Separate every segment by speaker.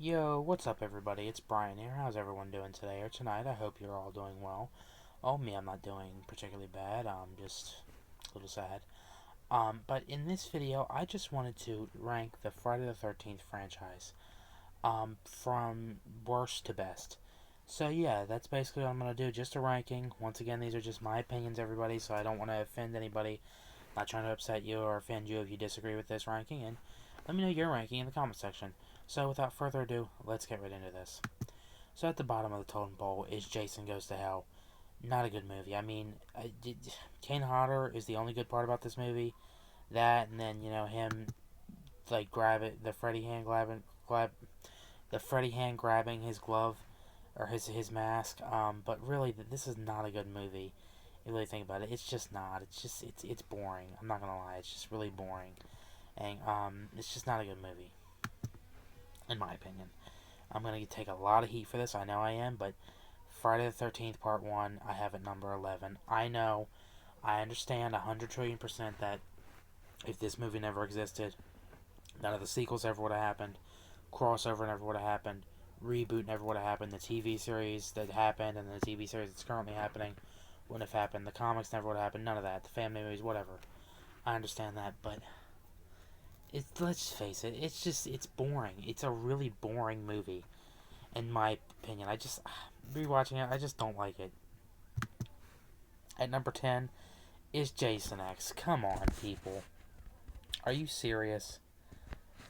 Speaker 1: Yo, what's up everybody? It's Brian here. How's everyone doing today or tonight? I hope you're all doing well. Oh, me, I'm not doing particularly bad. I'm just a little sad. But in this video, I just wanted to rank the Friday the 13th franchise, from worst to best. So yeah, that's basically what I'm gonna do. Just a ranking. Once again, these are just my opinions, everybody. So I don't want to offend anybody. Not trying to upset you or offend you if you disagree with this ranking. And let me know your ranking in the comment section. So without further ado, let's get right into this. So at the bottom of the totem pole is Jason Goes to Hell. Not a good movie. I mean, Kane Hodder is the only good part about this movie. That and then him like grab it, the Freddy hand grabbing his glove or his mask. But really, this is not a good movie. You really think about it, it's just not. It's boring. I'm not gonna lie. It's just really boring, and it's just not a good movie, in my opinion. I'm gonna take a lot of heat for this. I know I am, but Friday the 13th Part 1, I have at number 11. I know, I understand 100 trillion percent that if this movie never existed, none of the sequels ever would have happened, crossover never would have happened, reboot never would have happened, the TV series that happened and the TV series that's currently happening wouldn't have happened, the comics never would have happened, none of that, the family movies, whatever. I understand that, but let's face it, it's boring. It's a really boring movie, in my opinion. I just, rewatching it, I just don't like it. At number 10 is Jason X. Come on, people. Are you serious?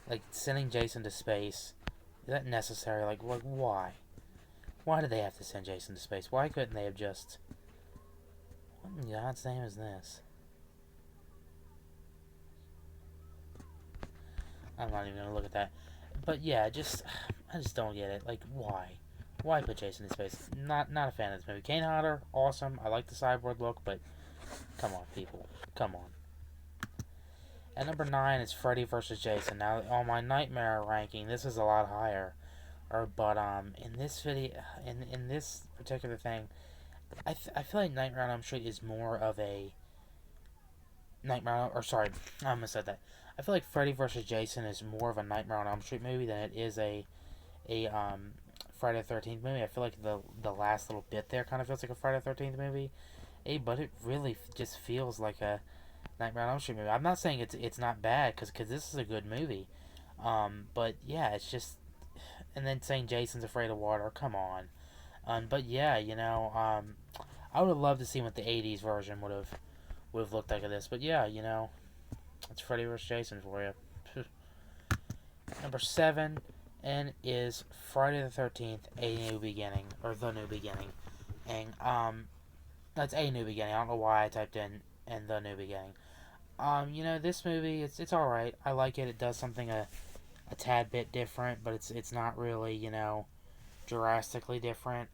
Speaker 1: Like, sending Jason to space, is that necessary? Like why? Why did they have to send Jason to space? Why couldn't they have just... What in God's name is this? I'm not even gonna look at that. But yeah, I just don't get it. Like, why? Why put Jason in space? Not a fan of this movie. Kane Hodder, awesome. I like the cyborg look, but come on, people. Come on. At number 9 is Freddy vs. Jason. Now, on my Nightmare ranking, this is a lot higher. But in this video, in this particular thing, I feel like Nightmare on Elm Street is more of a I almost said that. I feel like Freddy vs. Jason is more of a Nightmare on Elm Street movie than it is a Friday the 13th movie. I feel like the last little bit there kind of feels like a Friday the 13th movie. But it really just feels like a Nightmare on Elm Street movie. I'm not saying it's not bad because this is a good movie. But yeah, it's just, and then saying Jason's afraid of water. Come on. But yeah, I would have loved to see what the '80s version would have looked like of this. But yeah, it's Freddy vs. Jason for you. Number 7 and is Friday the 13th: A New Beginning, or The New Beginning, and that's A New Beginning. I don't know why I typed in and The New Beginning. This movie, it's all right. I like it. It does something a tad bit different, but it's not really drastically different.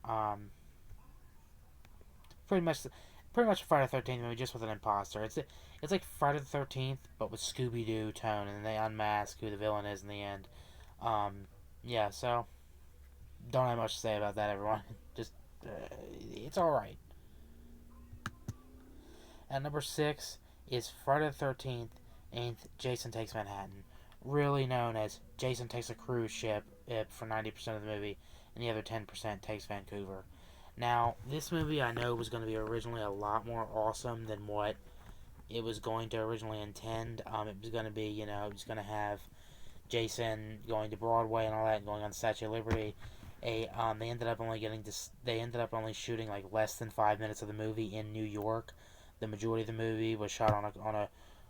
Speaker 1: Pretty much a Friday the 13th movie just with an imposter. It's like Friday the 13th but with Scooby Doo tone, and they unmask who the villain is in the end. Um, yeah, so don't have much to say about that, everyone. Just it's all right. At number 6 is Friday the 13th and Jason Takes Manhattan, really known as Jason Takes a Cruise Ship for 90% of the movie, and the other 10% takes Vancouver. Now, this movie I know was going to be originally a lot more awesome than what it was going to originally intend. It was going to be, it was going to have Jason going to Broadway and all that, and going on Statue of Liberty. They ended up only shooting like less than 5 minutes of the movie in New York. The majority of the movie was shot on a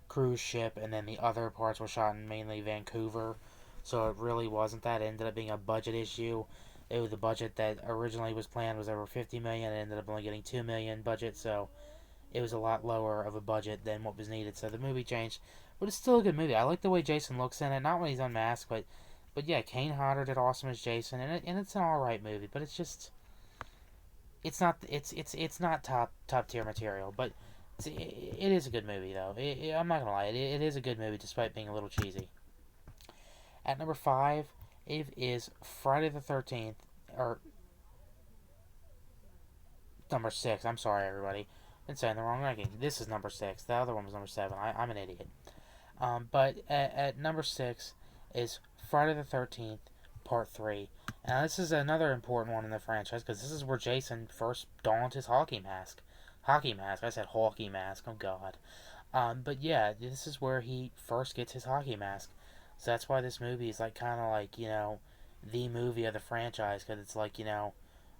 Speaker 1: cruise ship, and then the other parts were shot in mainly Vancouver. So it really wasn't that. It ended up being a budget issue. It was the budget that originally was planned was over 50 million. It ended up only getting 2 million budget, so it was a lot lower of a budget than what was needed. So the movie changed, but it's still a good movie. I like the way Jason looks in it. Not when he's unmasked, but yeah, Kane Hodder did awesome as Jason, and it's an all right movie. But it's just it's not top tier material, but it is a good movie though. I'm not gonna lie, it is a good movie despite being a little cheesy. At number 5, it is Friday the 13th, or number 6. I'm sorry, everybody. Been saying the wrong ranking. This is number 6. The other one was number 7. I'm an idiot. But at number 6 is Friday the 13th, Part 3. Now, this is another important one in the franchise because this is where Jason first donned his hockey mask. Hockey mask. I said hockey mask. Oh, God. But yeah, this is where he first gets his hockey mask. So that's why this movie is like kind of like, the movie of the franchise because it's like,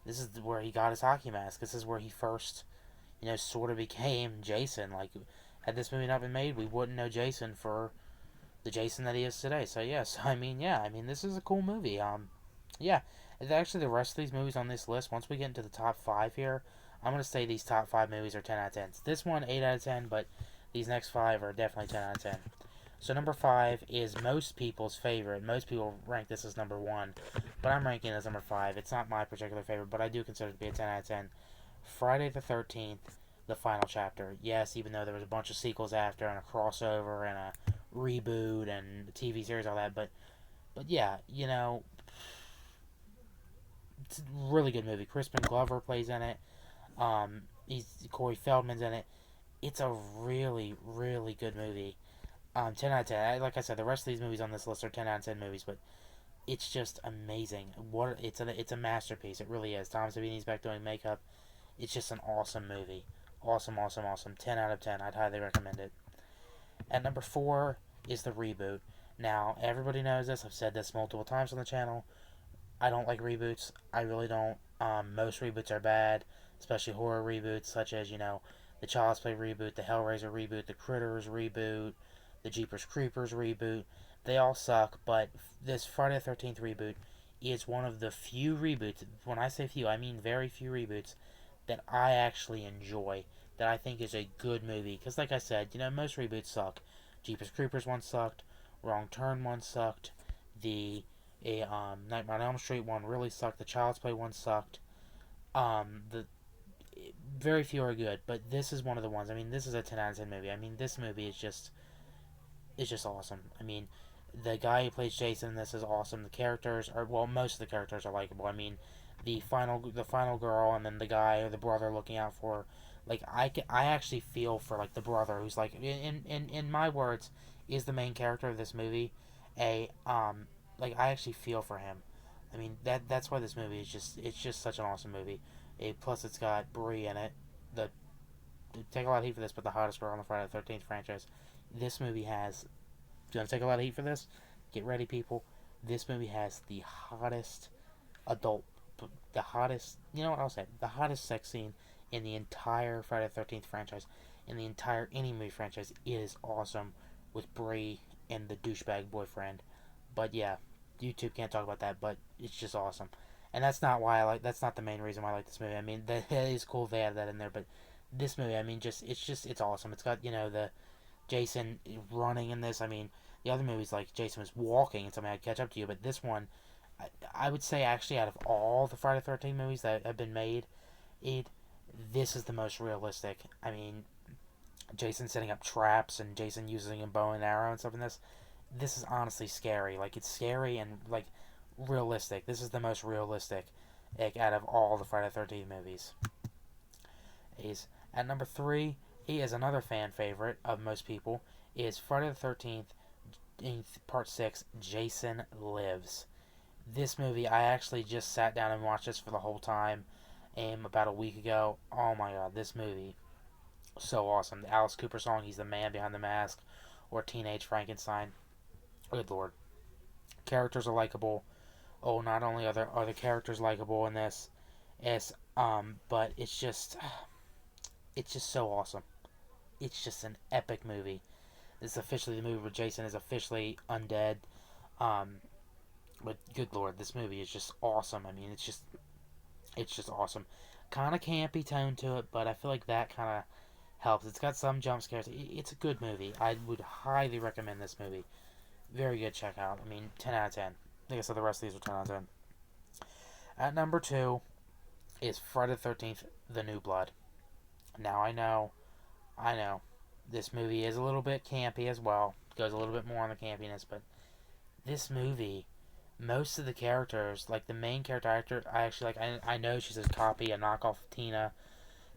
Speaker 1: this is where he got his hockey mask. This is where he first, sort of became Jason. Like, had this movie not been made, we wouldn't know Jason for the Jason that he is today. So yes, this is a cool movie. Yeah, actually the rest of these movies on this list, once we get into the top 5 here, I'm gonna say these top 5 movies are 10 out of 10. This one 8 out of 10, but these next 5 are definitely 10 out of 10. So number 5 is most people's favorite. Most people rank this as number 1, but I'm ranking it as number 5. It's not my particular favorite, but I do consider it to be a 10 out of 10. Friday the 13th, the final chapter. Yes, even though there was a bunch of sequels after and a crossover and a reboot and TV series, all that, but yeah, it's a really good movie. Crispin Glover plays in it. Corey Feldman's in it. It's a really, really good movie. 10 out of 10. Like I said, the rest of these movies on this list are 10 out of 10 movies, but it's just amazing. It's a masterpiece. It really is. Tom Savini's back doing makeup. It's just an awesome movie. Awesome, awesome, awesome. 10 out of 10. I'd highly recommend it. At number 4 is the reboot. Now, everybody knows this. I've said this multiple times on the channel. I don't like reboots. I really don't. Most reboots are bad, especially horror reboots, such as, the Child's Play reboot, the Hellraiser reboot, the Critters reboot, the Jeepers Creepers reboot. They all suck, but this Friday the 13th reboot is one of the few reboots, when I say few, I mean very few reboots, that I actually enjoy, that I think is a good movie. Because like I said, most reboots suck. Jeepers Creepers one sucked, Wrong Turn one sucked, the Nightmare on Elm Street one really sucked, the Child's Play one sucked. The very few are good, but this is one of the ones. This is a 10 out of 10 movie. This movie is just awesome. The guy who plays Jason in this is awesome. The characters are, well, most of the characters are likable. The final girl, and then the guy or the brother looking out for, like, I actually feel for, like, the brother who's, like, in my words, is the main character of this movie. Like, I actually feel for him. That's why this movie is it's just such an awesome movie. Plus it's got Brie in it. The Take a lot of heat for this, but the hottest girl on the Friday the 13th franchise. This movie has, gonna take a lot of heat for this. Get ready, people. This movie has the hottest adult, the hottest, I'll say, the hottest sex scene in the entire Friday the 13th franchise, in the entire any movie franchise. It is awesome with Brie and the douchebag boyfriend. But yeah, YouTube can't talk about that, but it's just awesome. And that's not why that's not the main reason why I like this movie. That is cool they added that in there, but this movie, it's awesome. It's got, the Jason running in this. The other movies, like Jason was walking and something I'd catch up to you, but this one, I would say actually out of all the Friday the 13th movies that have been made, this is the most realistic. Jason setting up traps and Jason using a bow and arrow and stuff in this. This is honestly scary. Like, it's scary and, like, realistic. This is the most realistic, like, out of all the Friday the 13th movies. At number 3, he is another fan favorite of most people, is Friday the 13th, Part 6, Jason Lives. This movie, I actually just sat down and watched this for the whole time about a week ago. Oh my god, this movie, so awesome. The Alice Cooper song, He's the Man Behind the Mask, or Teenage Frankenstein. Good lord. Characters are likable. Oh, not only are the characters likable in this, but it's just so awesome. It's just an epic movie. This is officially the movie where Jason is officially undead. But good lord, this movie is just awesome. It's just awesome. Kind of campy tone to it, but I feel like that kind of helps. It's got some jump scares. It's a good movie. I would highly recommend this movie. Very good check out. 10 out of 10. Like I said, the rest of these are 10 out of 10. At number 2 is Friday the 13th, The New Blood. Now, I know, this movie is a little bit campy as well. It goes a little bit more on the campiness, but this movie, most of the characters, like the main character actor, I know she's a copy, a knockoff of Tina,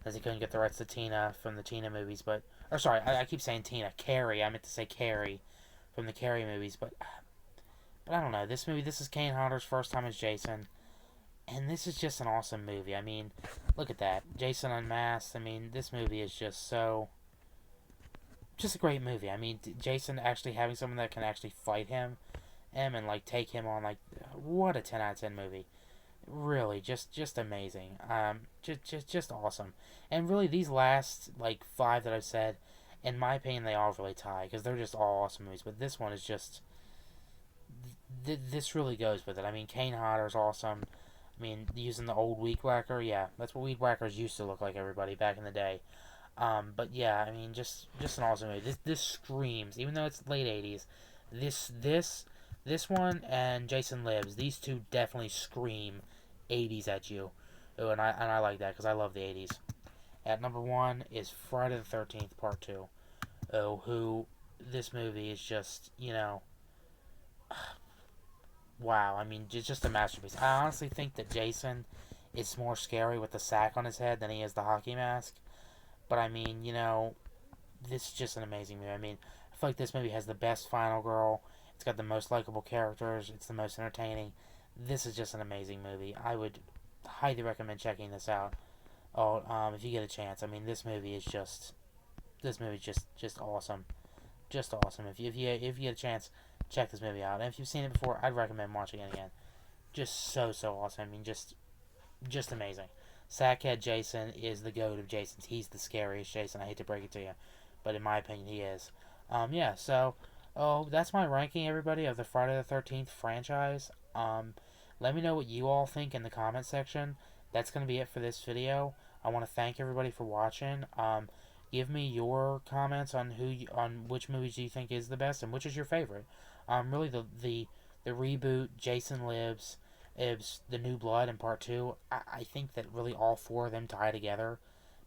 Speaker 1: as he couldn't get the rights to Tina from the Tina movies, I keep saying Tina, Carrie, I meant to say Carrie, from the Carrie movies, but But I don't know. This movie, this is Kane Hodder's first time as Jason. And this is just an awesome movie. I mean, look at that. Jason Unmasked. I mean, this movie is just so. Just a great movie. I mean, Jason actually having someone that can actually fight him and like take him on, like, what a 10 out of 10 movie. Really, just amazing. Just awesome. And really, these last like five that I've said, in my opinion, they all really tie because they're just all awesome movies. But this one is just this really goes with it. I mean, Kane Hodder's awesome. I mean, using the old weed whacker, yeah, that's what weed whackers used to look like. Everybody back in the day. But yeah, I mean, just an awesome movie. This screams, even though it's late '80s. This one and Jason Lives. These two definitely scream '80s at you. Oh, and I like that because I love the '80s. At number one is Friday the 13th Part Two. Oh, who this movie is just, wow. I mean, just a masterpiece. I honestly think that Jason is more scary with the sack on his head than he is the hockey mask. But I mean, this is just an amazing movie. I mean, I feel like this movie has the best final girl. It's got the most likable characters. It's the most entertaining. This is just an amazing movie. I would highly recommend checking this out. Oh, if you get a chance. I mean, this movie is just awesome, just awesome. If you get a chance, check this movie out. And if you've seen it before, I'd recommend watching it again. Just so awesome. I mean, just amazing. Sackhead Jason is the goat of Jasons. He's the scariest Jason. I hate to break it to you, but in my opinion, he is. Yeah. So, that's my ranking, everybody, of the Friday the 13th franchise. Let me know what you all think in the comment section. That's gonna be it for this video. I want to thank everybody for watching. Give me your comments on on which movies you think is the best and which is your favorite. Really the reboot, Jason Lives, the New Blood in Part Two. I think that really all four of them tie together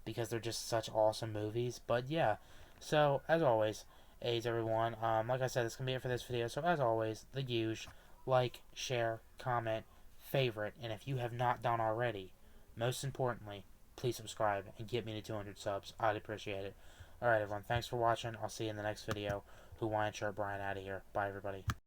Speaker 1: because they're just such awesome movies. But yeah, so as always, A's everyone. Like I said, that's gonna be it for this video. So as always, the huge like, share, comment, favorite, and if you have not done already, most importantly, please subscribe and get me to 200 subs. I'd appreciate it. Alright, everyone. Thanks for watching. I'll see you in the next video. Hawaiian Shirt Brian out of here. Bye, everybody.